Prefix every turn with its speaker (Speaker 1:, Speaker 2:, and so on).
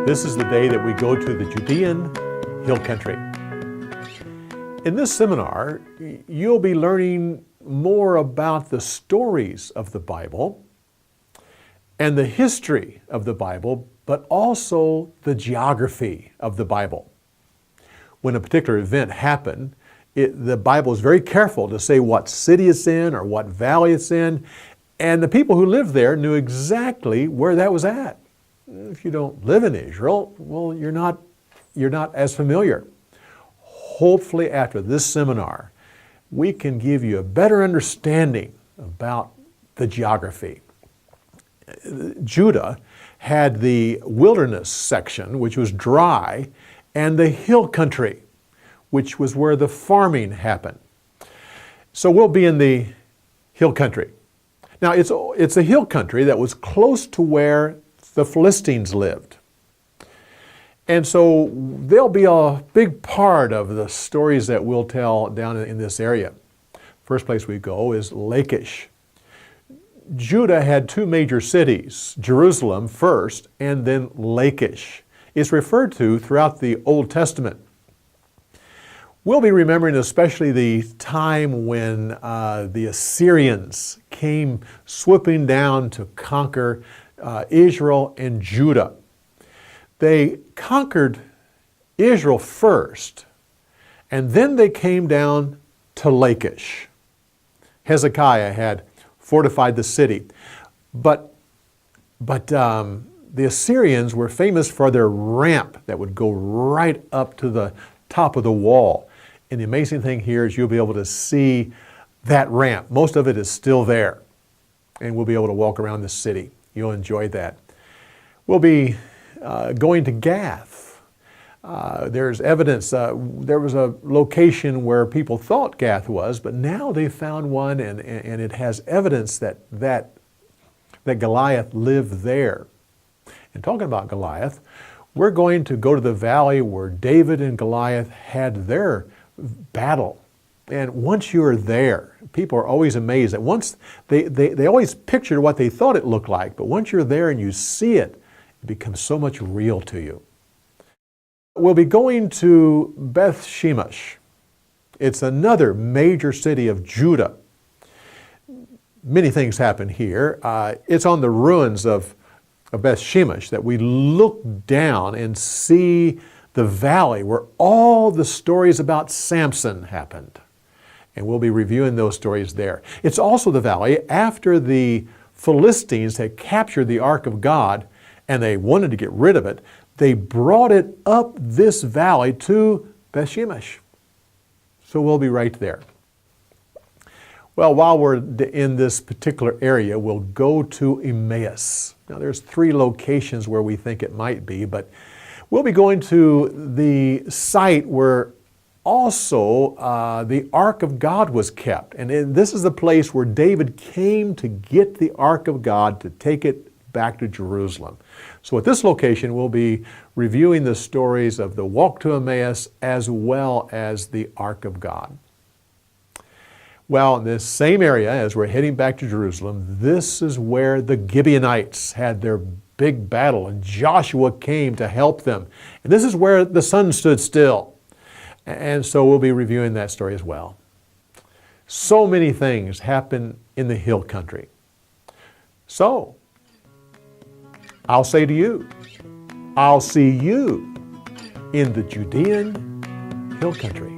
Speaker 1: This is the day that we go to the Judean Hill Country. In this seminar, you'll be learning more about the stories of the Bible and the history of the Bible, but also the geography of the Bible. When a particular event happened, the Bible is very careful to say what city it's in or what valley it's in, and the people who lived there knew exactly where that was at. If you don't live in Israel, well, you're not as familiar. Hopefully after this seminar, we can give you a better understanding about the geography. Judah had the wilderness section, which was dry, and the hill country, which was where the farming happened. So we'll be in the hill country. Now it's a hill country that was close to where the Philistines lived. And so there'll be a big part of the stories that we'll tell down in this area. First place we go is Lachish. Judah had two major cities, Jerusalem first, and then Lachish. It's referred to throughout the Old Testament. We'll be remembering especially the time when the Assyrians came swooping down to conquer Israel and Judah. They conquered Israel first, and then they came down to Lachish. Hezekiah had fortified the city, but the Assyrians were famous for their ramp that would go right up to the top of the wall. And the amazing thing here is you'll be able to see that ramp. Most of it is still there, and we'll be able to walk around the city. You'll enjoy that. We'll be going to Gath. There's evidence. There was a location where people thought Gath was, but now they found one, and it has evidence that Goliath lived there. And talking about Goliath, we're going to go to the valley where David and Goliath had their battle. And once you're there, people are always amazed that once they always pictured what they thought it looked like, but once you're there and you see it, it becomes so much real to you. We'll be going to Beth Shemesh. It's another major city of Judah. Many things happen here. It's on the ruins of Beth Shemesh that we look down and see the valley where all the stories about Samson happened. And we'll be reviewing those stories there. It's also the valley after the Philistines had captured the Ark of God and they wanted to get rid of it. They brought it up this valley to Beth Shemesh. So we'll be right there. Well, while we're in this particular area, we'll go to Emmaus. Now there's 3 locations where we think it might be, but we'll be going to the site where also the Ark of God was kept. And this is the place where David came to get the Ark of God to take it back to Jerusalem. So at this location, we'll be reviewing the stories of the walk to Emmaus as well as the Ark of God. Well, in this same area, as we're heading back to Jerusalem, this is where the Gibeonites had their big battle, and Joshua came to help them. And this is where the sun stood still. And so we'll be reviewing that story as well. So many things happen in the hill country. So, I'll say to you, I'll see you in the Judean Hill Country.